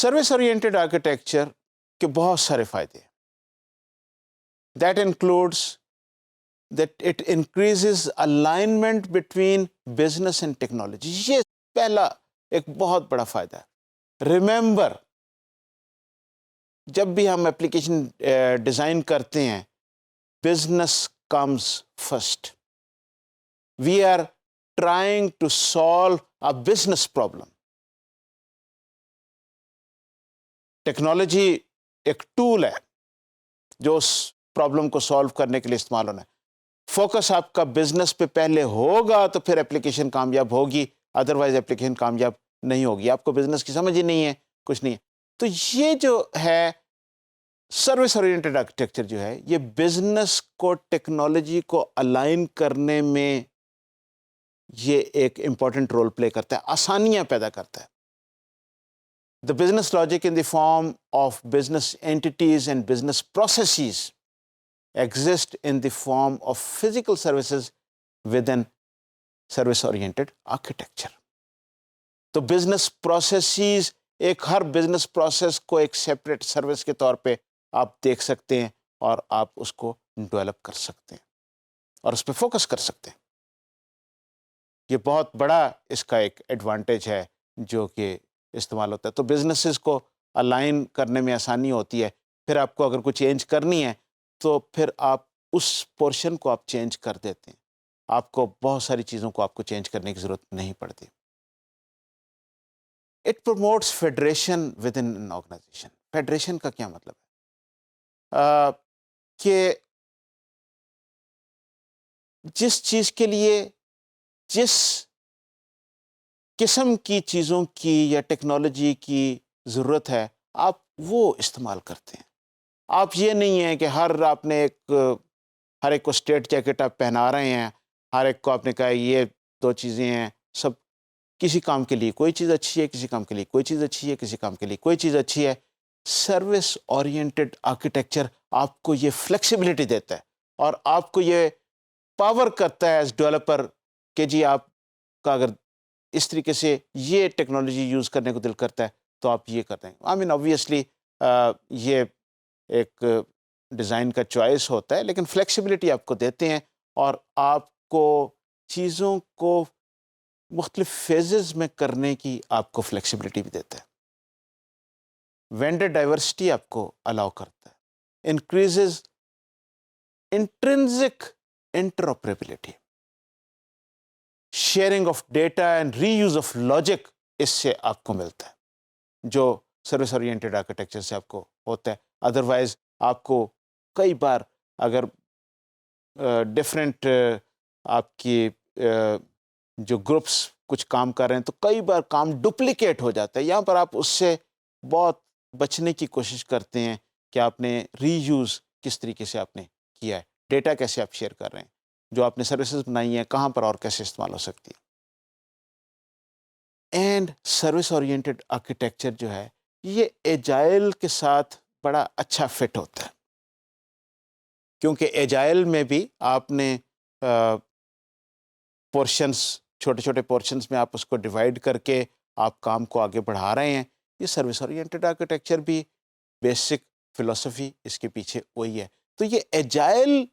Service oriented architecture کے بہت سارے فائدے ہیں. That includes that it increases alignment between business and technology. یہ پہلا ایک بہت بڑا فائدہ ہے. ریممبر، جب بھی ہم اپلیکیشن ڈیزائن کرتے ہیں، business comes first. We are trying to solve a business problem. Technology ایک ٹول ہے جو اس پرابلم کو سالو کرنے کے لیے استعمال ہونا ہے. فوکس آپ کا بزنس پہ پہلے ہوگا تو پھر اپلیکیشن کامیاب ہوگی، ادروائز اپلیکیشن کامیاب نہیں ہوگی. آپ کو بزنس کی سمجھ ہی نہیں ہے، کچھ نہیں ہے. تو یہ جو ہے سروس اورینٹیڈ آرکیٹیکچر جو ہے، یہ بزنس کو ٹیکنالوجی کو الائن کرنے میں یہ ایک امپورٹنٹ رول پلے کرتا ہے، آسانیاں پیدا کرتا ہے. The business logic in the form of business entities and business processes exist in the form of physical services within service-oriented architecture. تو بزنس پروسیسز، ایک ہر بزنس پروسیس کو ایک سیپریٹ سروس کے طور پہ آپ دیکھ سکتے ہیں اور آپ اس کو ڈیولپ کر سکتے ہیں اور اس پہ فوکس کر سکتے ہیں. یہ بہت بڑا اس کا ایک ایڈوانٹیج ہے جو کہ استعمال ہوتا ہے. تو بزنسز کو الائن کرنے میں آسانی ہوتی ہے. پھر آپ کو اگر کوئی چینج کرنی ہے تو پھر آپ اس پورشن کو آپ چینج کر دیتے ہیں. آپ کو بہت ساری چیزوں کو آپ کو چینج کرنے کی ضرورت نہیں پڑتی. It promotes federation within an organization. Federation کا کیا مطلب ہے؟ کہ جس چیز کے لیے جس قسم کی چیزوں کی یا ٹیکنالوجی کی ضرورت ہے، آپ وہ استعمال کرتے ہیں. آپ یہ نہیں ہے کہ آپ نے ہر ایک کو اسٹریٹ جیکٹ آپ پہنا رہے ہیں، ہر ایک کو آپ نے کہا یہ دو چیزیں ہیں. سب کسی کام کے لیے کوئی چیز اچھی ہے، کسی کام کے لیے کوئی چیز اچھی ہے، کسی کام کے لیے کوئی چیز اچھی ہے. سروس اورینٹیڈ آرکیٹیکچر آپ کو یہ فلیکسیبلٹی دیتا ہے اور آپ کو یہ پاور کرتا ہے ایز ڈیولپر کہ جی آپ کا اگر اس طریقے سے یہ ٹیکنالوجی یوز کرنے کو دل کرتا ہے تو آپ یہ کرتے ہیں. آئی مین آبویسلی یہ ایک ڈیزائن کا چوائس ہوتا ہے، لیکن فلیکسیبلٹی آپ کو دیتے ہیں اور آپ کو چیزوں کو مختلف فیزز میں کرنے کی آپ کو فلیکسیبلٹی بھی دیتا ہے. وینڈر ڈائیورسٹی آپ کو الاؤ کرتا ہے. Increases intrinsic interoperability. Sharing of data and reuse of logic اس سے آپ کو ملتا ہے جو سروس اورینٹیڈ آرکیٹیکچر سے آپ کو ہوتا ہے. ادروائز آپ کو کئی بار اگر ڈفرینٹ آپ کی جو گروپس کچھ کام کر رہے ہیں تو کئی بار کام ڈپلیکیٹ ہو جاتا ہے. یہاں پر آپ اس سے بہت بچنے کی کوشش کرتے ہیں کہ آپ نے ری یوز کس طریقے سے آپ نے کیا ہے، ڈیٹا کیسے آپ شیئر کر رہے ہیں، جو آپ نے سروسز بنائی ہیں کہاں پر اور کیسے استعمال ہو سکتی ہے. اینڈ سروس اورینٹیڈ آرکیٹیکچر جو ہے یہ ایجائل کے ساتھ بڑا اچھا فٹ ہوتا ہے، کیونکہ ایجائل میں بھی آپ نے پورشنز، چھوٹے چھوٹے پورشنز میں آپ اس کو ڈیوائڈ کر کے آپ کام کو آگے بڑھا رہے ہیں. یہ سروس اورینٹیڈ آرکیٹیکچر بھی بیسک فلسفی اس کے پیچھے وہی ہے. تو یہ ایجائل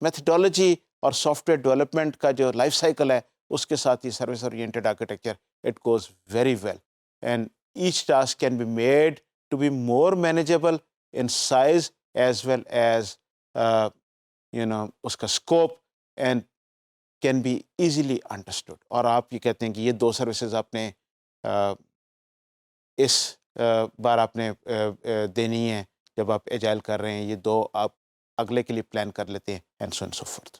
میتھڈالوجی اور سافٹ ویئر ڈیولپمنٹ کا جو لائف سائیکل ہے اس کے ساتھ یہ service oriented architecture it goes very well. And each task can be made to be more manageable in size as well as اس کا scope and can be easily understood. اور آپ یہ کہتے ہیں کہ یہ دو سروسز آپ نے اس بار آپ نے دینی ہے جب آپ ایجائل کر رہے ہیں، یہ دو آپ اگلے کے لیے پلان کر لیتے ہیں and so and so forth.